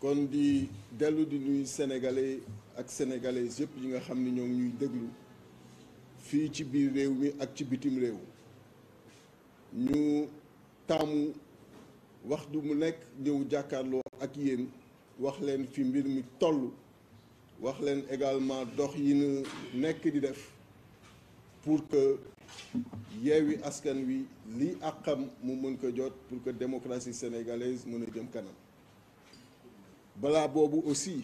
kon di dellu di nuyu sénégalais ak sénégalaises yëpp yi nga xam ni ñoo ngi ñuy déglu fii ci biir réew mi ak ci bitim réew ñu taamu waxtu mu nekk ñëw jàkkaarloo ak yéen wax leen fi mbir mi toll wax leen également dox yi ñu nekk di def pour que Yewwi Askan Wi lii àqam mu mën ko jot pour que démocratie sénégalaise mën a jëm kanam balaa boobu aussi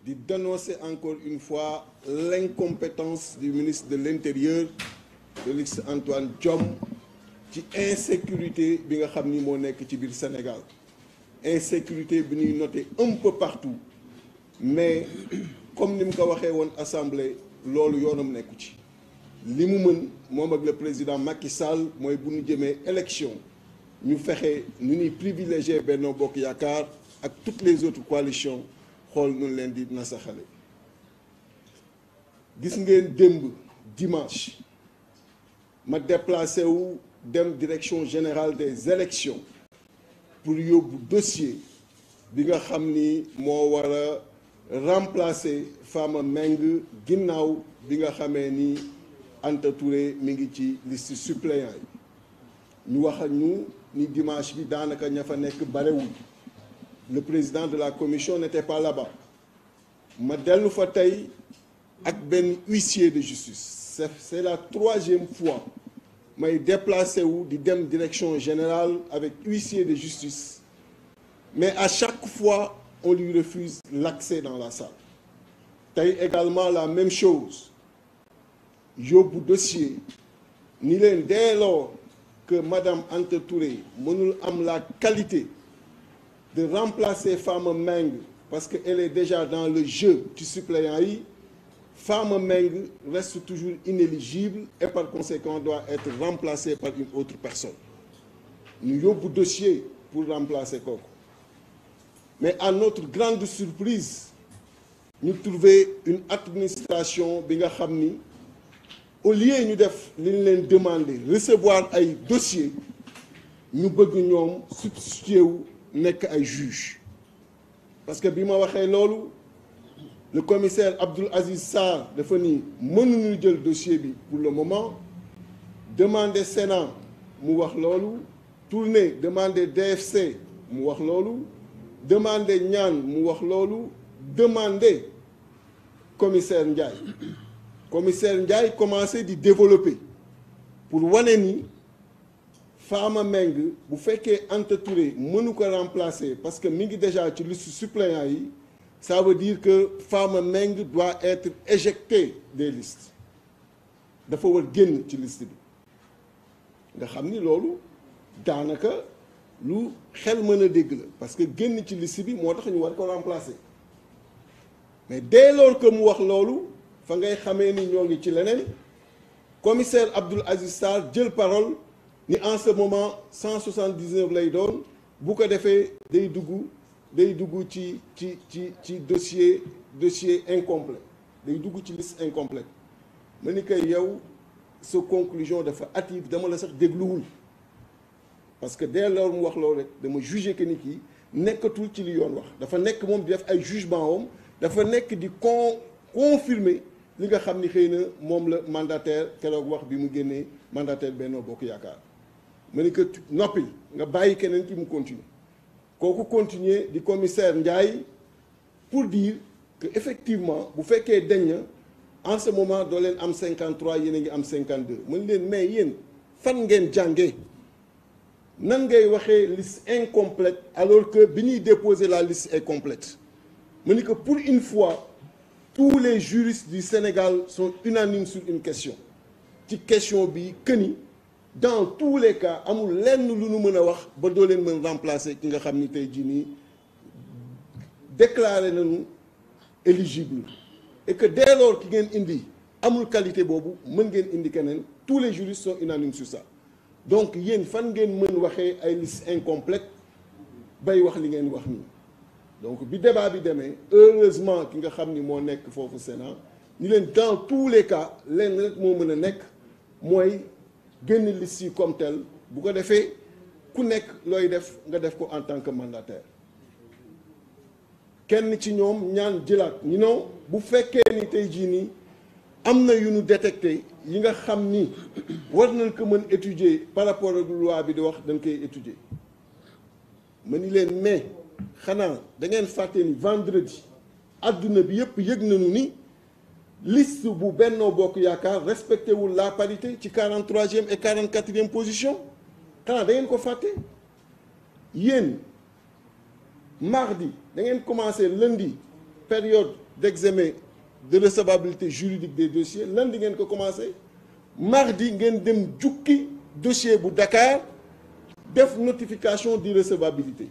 di dénoncer encore une fois l'incompétence du ministre de l'Intérieur Félix Antoine Diome ci insécurité bi nga xam ni moo nekk ci biir Sénégal insécurité bi ñuy noter un peu partout mais comme ni mu ko waxee woon assemblée loolu yoonam nekku ci li mu mën moom ak le président Macky Sall mooy bu ñu jëmee élection ñu fexe nu ñuy privilégier Benno Bokk Yaakaar ak toutes les autres coalitions xool nu leen di nasaxale gis ngeen démb dimanche ma déplacé wu dem direction générale des élections pour yóbbu dossier bi nga xam ni moo war a remplacer Fama Meng ginnaaw bi nga xamee ni Anta Touré mi ngi ci liste suppléant yi ñu wax ak ñu ni dimanche bi daanaka ña fa nekk barewul le président de la commission n'était pas là-bas ma dellu fa tey ak benn huissier de justice c'est la troisième fois may déplacé wu di dem direction générale avec huissier de justice mais à chaque fois on lui refuse l'accès dans la salle tey également la même chose yóbbu dossier ni leen dès lors que madame Anta Touré mënul am la qualité de remplacer Fama Meng parce que elle est déjà dans le jeu ci suppléant yi Fama Meng reste toujours inéligible et par conséquent doit être remplacée par une autre personne ñu yóbbu dossier pour remplacer kooku mais à notre grande surprise ñu trouver une administration bi nga xam ni au lieu ñu def li ñu leen demander recevoir ay dossiers ñu bëgg ñoom substituer wu nekk ay juge parce que bi ma waxee loolu le commissaire Abdoul Aziz Sarr dafa ni mënuñu jël dossier bi pour le moment demander Sénat mu wax loolu tourner demander DFC mu wax loolu demander ñaan mu wax loolu demander commissaire Ndiaye commencé di développer pour wane ni Fama Meng bu fekkee Anta Touré mënu ko remplacer parce que mi ngi déjà ci liste suppléant yi ça veut dire que Fama Meng doit être éjecté des listes dafa war génn ci liste bi nga xam ni loolu daanaka lu xel mën a dégg la parce que génn ci liste bi moo tax ñu war ko remplacer mais dès lors que mu wax loolu fa ngay xamee ni ñoo ngi ci leneen commissaire Abdoul Aziz Sarr jël parole ni en ce moment 179 lay doon bu ko defee day dugg ci dossier incomplet day dugg ci liste incomplète ma ni koy yow sa conclusion dafa hâtive dama la sax dégluwul parce que dès lors mu wax loolu rek dama juger que ni kii nekkatul ci li yoon wax dafa nekk moom di def ay jugement om dafa nekk di confirmer li nga xam ni xëy na moom la mandataire keroog wax bi mu génnee mandataire Benno Bokk Yaakaar ma ni que noppi nga bàyyi keneen ki mu continuer kooku continuer di commissaire Ndiaye pour dire que effectivement bu fekkee dañ na en ce moment doo leen am 53 yéen a ngi am 52 mën leen mais yéen fan ngeen jàngee nan ngay waxee liste incomplète alors que bi ñuy déposer la liste est complète ma ni que pour une fois tous les juristes du Sénégal sont unanimes sur une question ci question bi que ni dans tous les cas amul lenn lu nu mën a wax ba doo leen mën remplacer ki nga xam ni tey jii nii déclaré nañu éligible et que dès lors ki ngeen indi amul qualité boobu mën ngeen indi keneen tous les juristes sont unanimes sur ça donc yéen fan ngeen mën waxee ay liste incomplète bay wax li ngeen wax nii donc bi débat bi demee heureusement ki nga xam ni moo nekk foofu Sénat ñu leen dans tous les cas leen rek moo mën a nekk mooy génn liste yi comme tel bu ko defee ku nekk looy def nga def ko en tant que mandataire kenn ci ñoom ñaan jëlaat ñu non bu fekkee ni tey jii nii am na yu ñu détecté yi nga xam ni war nañ ko mën étudier par rapport ak loi bi di wax dañ koy étudier ma ni leen mais xanaa da ngeen fàtte ni vendredi adduna bi yëpp yëg nañu ni liste bu Benno Bokk Yaakaar respecté wul la parité ci 43e et 44e position xanaa da ngeen ko fàtte yéen mardi da ngeen commencé lundi période d'examen de recevabilité juridique des dossiers lundi ngeen ko commencé mardi ngeen dem jukki dossier bu Dakar def notification d'irrecevabilité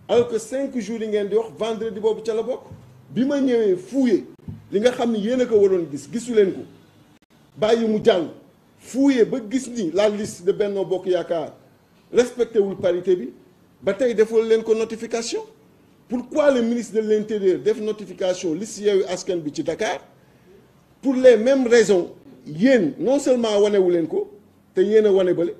alors que 5 jours yi ngeen di wax vendredi boobu ca la bokk bi ma ñëwee fouillé li nga xam ni yéen a ko waroon gisu leen ko bàyyi mu jàll fouillé ba gis ni la liste de Benno Bokk Yaakaar respecté wul parité bi ba tey defal leen ko notification pourquoi le ministre de l'Intérieur def notification liste Yewwi Askan bi ci Dakar pour les mêmes raisons yéen non seulement wanewu leen ko te yéen a wane bale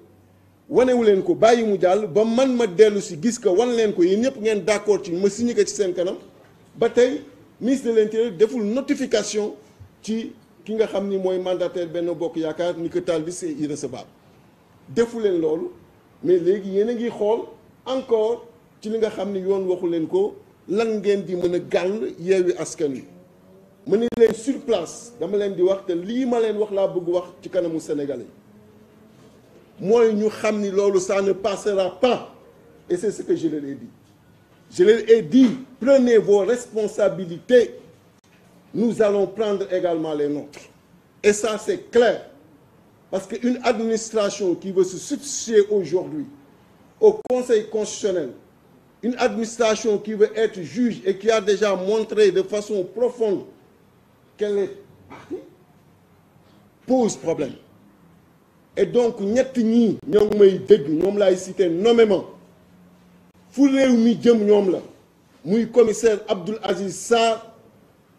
wanewu leen ko bàyyi mu jàll ba man ma dellu si gis ko wan leen ko yéen ñëpp ngeen d'accord ci ma signé ko ci seen kanam ba tey ministre de l'Intérieur deful notification ci ki nga xam ni mooy mandataire Benno Bokk Yaakaar ni que ta liste est irrecevable defu leen loolu mais léegi yéen a ngi xool encore ci li nga xam ni yoon waxu leen ko lan ngeen di mën a gàll Yewwi Askan Wi ma ni leen sur place dama leen di wax te lii ma leen wax laa bëgg wax ci kanamu Sénégalais mooy ñu xam ni loolu ça ne passera pas et c'est ce que je leur ai dit. Je leur ai dit, prenez vos responsabilités, nous allons prendre également les nôtres. Et ça, c'est clair. Parce qu'une administration qui veut se substituer aujourd'hui au Conseil constitutionnel, une administration qui veut être juge et qui a déjà montré de façon profonde qu'elle est partie, pose problème. Et donc, ñett ñii ñoo ngi may dégg ñoom laay citer nommément. fu réew mi jëm ñoom la muy commissaire Abdoul Aziz Sarr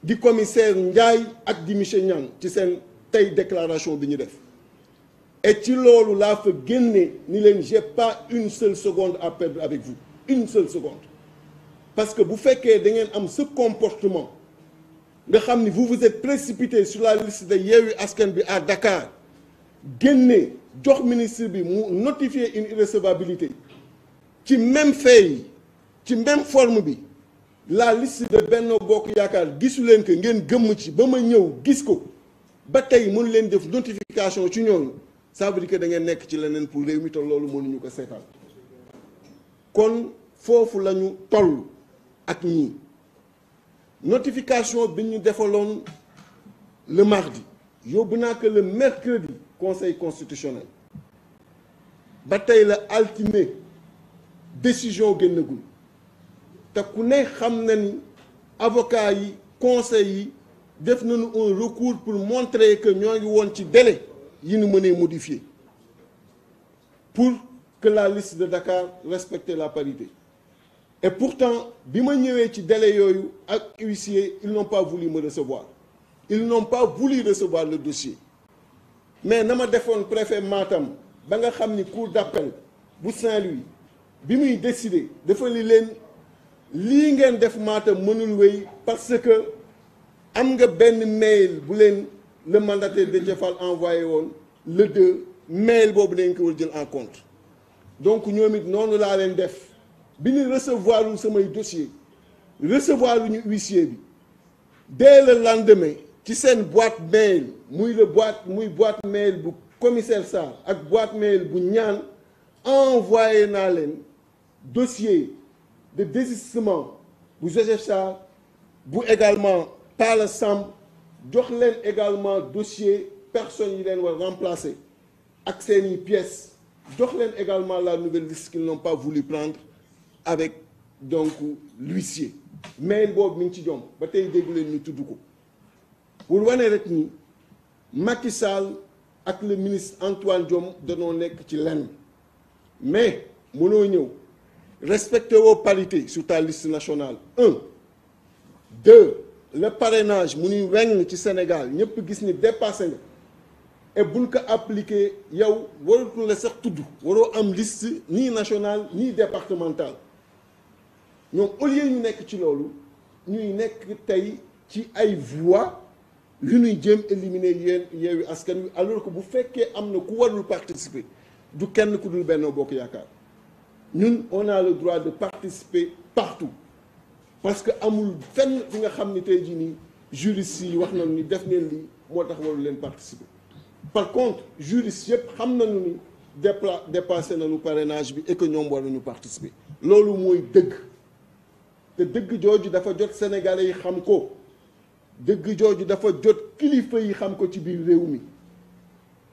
di commissaire Ndiaye ak di monsieur Niang ci seen tey déclaration bi ñu def et ci loolu laa fa génne ni leen j'ai pas une seule seconde à perdre avec vous une seule seconde parce que bu fekkee da ngeen am ce comportement nga xam ni vous vous êtes précipité sur la liste de Yewwi Askan bi à Dakar génne jox ministre bi mu notifier une irrecevabilité ci même fait yi ci même forme bi la liste de Benno Bokk Yaakaar gisu leen que ngeen gëmm ci ba ma ñëw gis ko ba tey mënu leen def notification ci ñooñu ça veut dire que da ngeen nekk ci leneen pour réew mi te loolu mënuñu ko seetaan kon foofu la ñu toll ak ñii notification bi ñu defaloon le mardi yóbbu naa que le mercredi conseil constitutionnel ba tey la altine décision génnagul te ku ne xam na ni avocat yi conseil yi def nañu un recours pour montrer que ñoo ngi woon ci délai yi ñu mënee modifier pour que la liste de Dakar respecte la parité et pourtant bi ma ñëwee ci délai yooyu ak huissier ils n'ont pas voulu me recevoir ils n'ont pas voulu recevoir le dossier mais na ma defoon préfet Matam ba nga xam ni cour d'appel bu Saint-Louis bi muy décider dafa li leen lii ngeen def Matam mënul wéy parce que am nga benn mail bu leen le mandataire Déthié Fall envoyé woon le 2 mail boobu dañ ko war jël en compte donc ñoom it noonu laa leen def bi ñu recevoir lu samay dossier recevoir lu ñu huissier bi dès le lendemain ci seen boîte mail muy boîte mail bu commissaire Sarr ak boîte mail bu ñaan envoyé naa leen dossier de désistement bu Joseph Sarr bu également Pala Samb jox leen également dossier personnes yi leen war remplacer ak seeni pièces jox leen également la nouvelle liste qu'ils n'ont pas voulu prendre avec donc l'huissier mail boobu mi ngi ci jom ba tey déggu leen ñu tudd ko pour wane rek ni Macky Sall ak le ministre Antoine Diome danoo nekk ci lenn mais mënoo ñëw respecter woo parité sur ta liste nationale 1 2 le parrainage mu nuy weng ci Sénégal ñëpp gis ni dépassé nga et buñ ko appliqué yow waratul la sax tudd waroo am liste ni nationale ni départementale ñoom au lieu ñu nekk ci loolu ñuy nekk tey ci ay voix yu ñuy jéem éliminer Yewwi Askan Wi alors que bu fekkee am na ku warul participer du kenn ku dul Benno Bokk Yaakaar ñun on a le droit de participer partout parce que amul fenn fi nga xam ni tey jii nii juristes yi wax nañu ni def ngeen lii moo tax warul leen participer. Par contre juristes yëpp xam nañu ni dépassé nañu parrainage bi et que ñoom war nañu participer. loolu mooy dëgg te dëgg jooju dafa jot sénégalais yi xam ko dëgg jooju dafa jot kilifa yi xam ko ci biir réew mi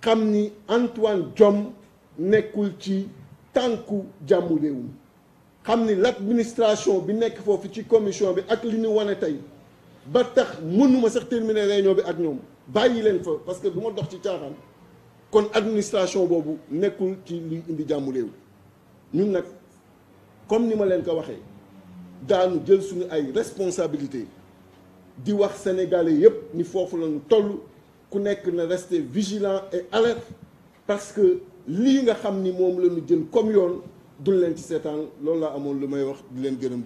xam ni Antoine Diome nekkul ci tànku jàmmu réew mi xam ni l'administration bi nekk foofu ci commission bi ak li ñu wane tey ba tax mënuma sax terminer réunion bi ak ñoom bàyyi leen fa parce que du ma dox ci caaxaan kon administration boobu nekkul ci luy indi jàmmu réew ñun nag comme ni ma leen ko waxee daanu jël suñu ay responsabilités di wax sénégalais yépp ni foofu lañu toll ku nekk na rester vigilant et alerte parce que lii nga xam ni moom la ñu jël comme yoon duñ leen ci seetaan loolu laa amoon lu may wax di leen gërëm.